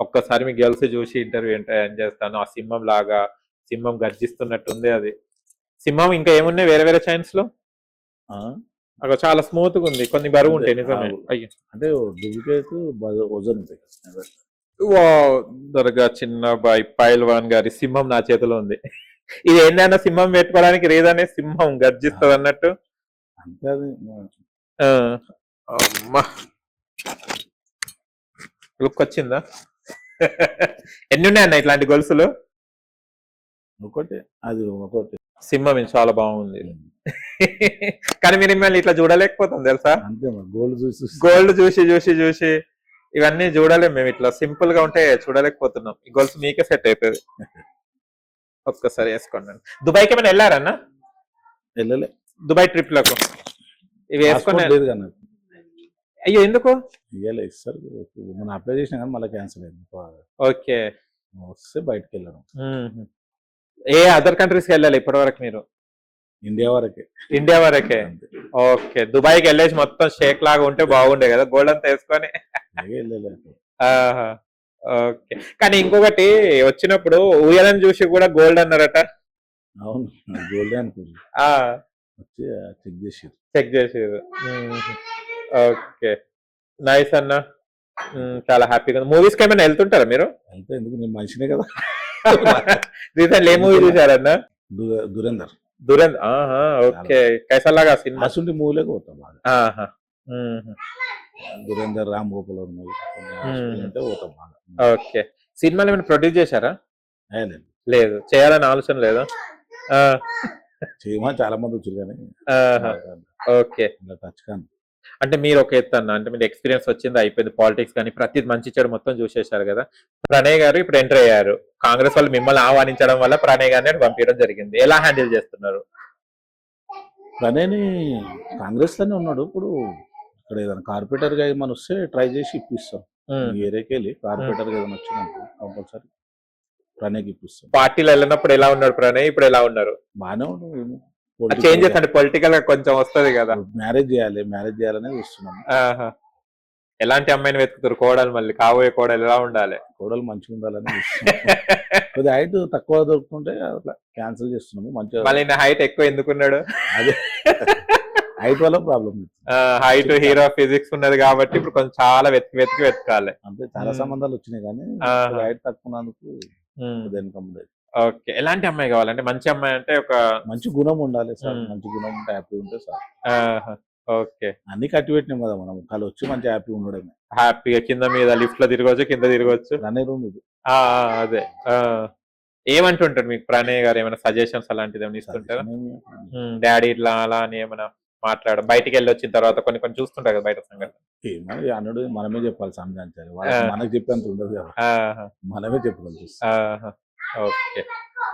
ఒక్కసారి మీ గర్ల్స్ చూసి ఇంటర్వ్యూ ఏం చేస్తాను. ఆ సింహం లాగా సింహం గర్జిస్తున్నట్టుంది అది. సింహం ఇంకా ఏమున్నాయి వేరే వేరే చైన్స్ లో? అక్కడ చాలా స్మూత్ గా ఉంది, కొన్ని బరువు ఉంటాయి నిజమే. అయ్యో అంటే డూప్లికేట్ వజన్ ఉంటాయి. దొరగా చిన్న బాయ్ పైల్వాన్ గారి సింహం నా చేతిలో ఉంది. ఇది ఏంటన్నా సింహం పెట్టుకోవడానికి రేదనే సింహం గర్జిస్తుంది అన్నట్టు. అంతే అది. అమ్మా లుక్ వచ్చిందా? ఎన్ని ఉన్నాయన్న ఇట్లాంటి గొలుసులు? ఒకటి అది ఒకటి. సింహం చాలా బాగుంది. కానీ మీరు మిమ్మల్ని ఇట్లా చూడలేకపోతాం తెలుసా. అంతే గోల్డ్ చూసి గోల్డ్ చూసి చూసి చూసి ఇవన్నీ చూడలేము మేము. ఇట్లా సింపుల్ గా ఉంటే చూడలేకపోతున్నాం. ఈ గొలుసు మీకే సెట్ అవుతుంది. ఒక్కసారి వేసుకోండి. దుబాయ్కి ఏమైనా వెళ్ళారన్నా? వెళ్ళలే. దుబాయ్ ట్రిప్ లకు ఇవి వేసుకుని లేదు కదా. అయ్యో ఎందుకు? ఇవ్వలే ఇస్తారు. మనం అప్లై చేసినా కానీ మళ్ళీ క్యాన్సిల్ అయింది. ఓకే వస్తే బయటకు వెళ్ళడం. ఏ అదర్ కంట్రీస్కి వెళ్ళాలి ఇప్పటి వరకు మీరు? ఇండియా వరకే. ఇండియా వరకే. ఓకే దుబాయ్కి వెళ్ళేసి మొత్తం షేక్ లాగా ఉంటే బాగుండే కదా, గోల్డ్ అంతా వేసుకొని. ఓకే కానీ ఇంకొకటి వచ్చినప్పుడు ఊయలని చూసి కూడా గోల్డ్ అన్నారట. అవును గోల్డ్ అనుకోండి. వచ్చి చెక్ చేసారు. ఓకే నైస్ అన్న. చాలా హ్యాపీగా. మూవీస్ కి ఏమైనా వెళ్తుంటారా మీరు? వెళ్తే ఎందుకు, నేను మనిషినే కదా. రీసెంట్ ఏ మూవీ చూసారన్నా? దురేందర్. ఓకే కైసలాగా సినిమా మూవీలోకి పోతాం. దురేందర్, రామ్ గోపాల్ అంటే పోతాం బాగా. ఓకే సినిమాలు ఏమైనా ప్రొడ్యూస్ చేశారా? లేదు. లేదు చేయాలని ఆలోచన లేదా? చేయమని చాలా మంది వచ్చారు కానీ. ఓకే టచ్ కానీ. అంటే మీరు ఒక ఎత్తు అన్న, అంటే మీరు ఎక్స్పీరియన్స్ వచ్చింది అయిపోయింది, పాలిటిక్స్ కానీ ప్రతి మంచి చెడు మొత్తం చూసేశారు కదా. ప్రణయ్ గారు ఇప్పుడు ఎంటర్ అయ్యారు. కాంగ్రెస్ వాళ్ళు మిమ్మల్ని ఆహ్వానించడం వల్ల ప్రణయ్ గారిని పంపించడం జరిగింది. ఎలా హ్యాండిల్ చేస్తున్నారు? ప్రణయ్ని కాంగ్రెస్ లోనే ఉన్నాడు. ఇప్పుడు ఇక్కడ ఏదైనా కార్పొరేటర్ గా ఏమైనా వస్తే ట్రై చేసి ఇప్పిస్తాం. ఏరియాకి వెళ్ళి కార్పొరేటర్ గా ఏదైనా వచ్చినప్పుడు కంపల్సరీ ప్రణయ్కి ఇప్పిస్తాం. పార్టీలో వెళ్ళినప్పుడు ఎలా ఉన్నాడు ప్రణయ్, ఇప్పుడు ఎలా ఉన్నారు? బాగానే ఉన్నాడు. చేంజెస్ అంటే పొలిటికల్ గా కొంచెం వస్తుంది కదా. మ్యారేజ్ చేయాలనే చూస్తున్నాం. ఎలాంటి అమ్మాయిని వెతుకుతారు? కోడలు మళ్ళీ కాబోయే కోడలు ఎలా ఉండాలి? కోడలు మంచిగా ఉండాలని చూస్తున్నాం. కొద్దిగా హైట్ తక్కువ దొరుకుతుంటే అట్లా క్యాన్సిల్ చేస్తున్నాము. మంచిగా మళ్ళీ హైట్ ఎక్కువ ఎందుకున్నాడు? అదే హైట్ వల్ల ప్రాబ్లం. హైట్ హీరో ఫిజిక్స్ ఉన్నది కాబట్టి ఇప్పుడు కొంచెం చాలా వెతకాలి. అంటే చాలా సంబంధాలు వచ్చినాయి కానీ హైట్ తక్కువ ఉన్నందుకు ఇన్కమ్. ఓకే ఎలాంటి అమ్మాయి కావాలంటే? మంచి అమ్మాయి అంటే ఒక మంచి గుణం ఉండాలి సార్. మంచి గుణం ఉంటే హ్యాపీ ఉంటే సార్. ఓకే అన్ని కట్టి పెట్టినాం కదా మనం. కళ్ళు వచ్చి మంచి హ్యాపీ ఉండడమే. హ్యాపీగా కింద మీద లిఫ్ట్ లో తిరగవచ్చు, కింద తిరగవచ్చు. ప్రణయ్ రూమ్ ఇది. అదే ఏమంటుంటారు మీకు ప్రణయ్ గారు? ఏమైనా సజెషన్స్ అలాంటిది ఏమైనా ఇస్తుంటారా? డాడీ ఇట్లా అలా అని ఏమైనా మాట్లాడడం? బయటికి వెళ్ళి వచ్చిన తర్వాత కొన్ని చూస్తుంటారు కదా బయట సంగతి. అన్నాడు మనమే చెప్పాలి, సంజాయించాలి. మనకు చెప్పేంత ఉండదు కదా, మనమే చెప్పగలుగుతాం. ఓకే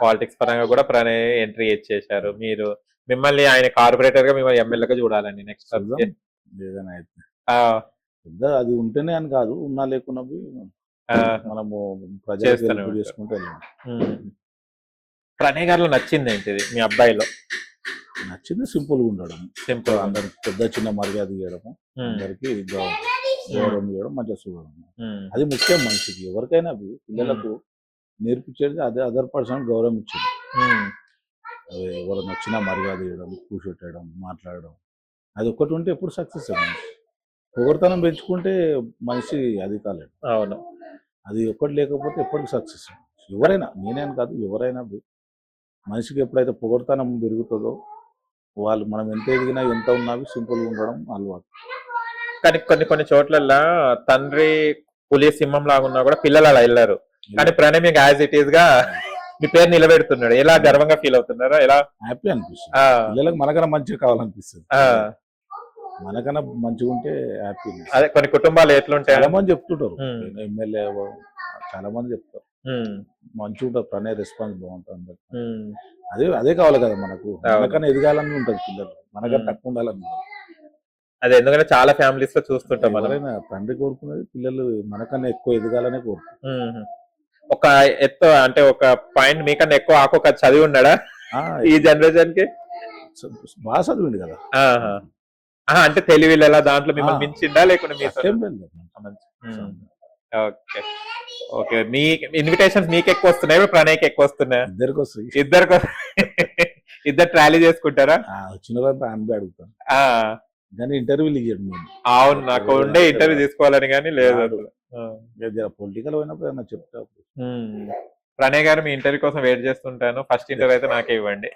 పాలిటిక్స్ పరంగా కూడా ప్రణయ్ ఎంట్రీ ఇచ్చేసారు. మీరు మిమ్మల్ని ఆయన కార్పొరేటర్ గా మిమ్మల్ని ఎమ్మెల్యేగా చూడాలండి నెక్స్ట్. ఏదైనా అయితే అది ఉంటేనే అని కాదు, ఉన్నా లేకున్నా మనము ప్రజలు చేసుకుంటే. ప్రణయ్ గారిలో నచ్చింది ఏంటిది మీ అబ్బాయిలో? నచ్చింది సింపుల్ గా ఉండడం. సింపుల్ అందరికి పెద్ద చిన్న మర్యాద ఇవ్వడము, అందరికి గౌరవం ఇవ్వడం, మంచిగా చూడడం. అది ముఖ్యం మనిషికి. ఎవరికైనా పిల్లలకు నేర్పించేది అదే. అదర్ పర్సన్ గౌరవం ఇచ్చింది. ఎవరు నచ్చిన మర్యాద ఇవ్వడం, కూర్చోటడం, మాట్లాడడం, అది ఒక్కటి ఉంటే ఎప్పుడు సక్సెస్ అయ్యింది. పొగర్తనం పెంచుకుంటే మనిషి అది కాలేడు. అవును, అది ఒక్కటి లేకపోతే ఎప్పటికి సక్సెస్. ఎవరైనా, నేనేం కాదు, ఎవరైనా మనిషికి ఎప్పుడైతే పొగర్తనం పెరుగుతుందో వాళ్ళు మనం ఎంత ఎదిగినా ఎంత ఉన్నా సింపుల్గా ఉండడం అలవాటు. కానీ కొన్ని చోట్ల తండ్రి పులి సింహం లాగా ఉన్నా కూడా పిల్లలు అలా వెళ్ళారు. కానీ ప్రణయ్ మీకు యాజ్ ఇట్ ఈస్ గా మీ పేరు నిలబెడుతున్నాడు. ఎలా గర్వంగా ఫీల్ అవుతున్నారా? ఎలా హ్యాపీ అనిపిస్తుంది. పిల్లలకు మనకన్నా మంచిగా కావాలనిపిస్తుంది. మనకన్నా మంచిగా ఉంటే హ్యాపీ. అదే కొన్ని కుటుంబాలు ఎట్లుంటాయి చాలా మంది చెప్తుంటారు, ఎమ్మెల్యే చాలా మంది చెప్తారు మంచిగా ఉంటుంది ప్రణయ్, రెస్పాన్స్ బాగుంటుంది. అదే కావాలి కదా మనకు. మనకన్నా ఎదగాలని ఉంటుంది పిల్లలు, మనకన్నా తక్కువ ఉండాలని. అదే ఎందుకంటే చాలా ఫ్యామిలీస్ లో చూస్తుంటాం. ఎవరైనా తండ్రి కోరుకునేది పిల్లలు మనకన్నా ఎక్కువ ఎదగాలనే కోరుకుంటారు. ఒక ఎత్తు అంటే ఒక పాయింట్ మీకన్నా ఎక్కువ ఆకొక చదివి ఉన్నాడా ఈ జనరేషన్ కి? బాగా చదివింది కదా. అంటే తెలివిలు ఎలా దాంట్లో మిమ్మల్ని మించిందా లేకుండా? ఓకే ఓకే, నీ ఇన్విటేషన్స్ నీకు ఎక్కువ వస్తున్నాయి, ప్రణయ్కి ఎక్కువ వస్తున్నాయి? ఇద్దరికి వస్తాయి. ఇద్దరు ట్రాలీ చేసుకుంటారా? వచ్చిన వాళ్ళంతా ఆమె అడుగుతాను, ఆ కానీ ఇంటర్వ్యూలు ఇవ్వడు మేము. అవును, నాకు ఉండే ఇంటర్వ్యూ తీసుకోవాలని కానీ లేదు అసలు. పొలిటికల్ పోయినప్పుడు ఏమన్నా చెప్తా. ప్రణయ్ గారు, మీ ఇంటర్వ్యూ కోసం వెయిట్ చేస్తుంటాను. ఫస్ట్ ఇంటర్వ్యూ అయితే నాకే ఇవ్వండి.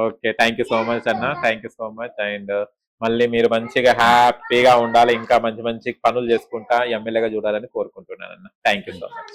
Okay, thank you so much అన్న, thank you so much. And మళ్ళీ మీరు మంచిగా హ్యాపీగా ఉండాలి, ఇంకా మంచి మంచి పనులు చేసుకుంటా ఎమ్మెల్యేగా చూడాలని కోరుకుంటున్నాను అన్న. Thank you so much.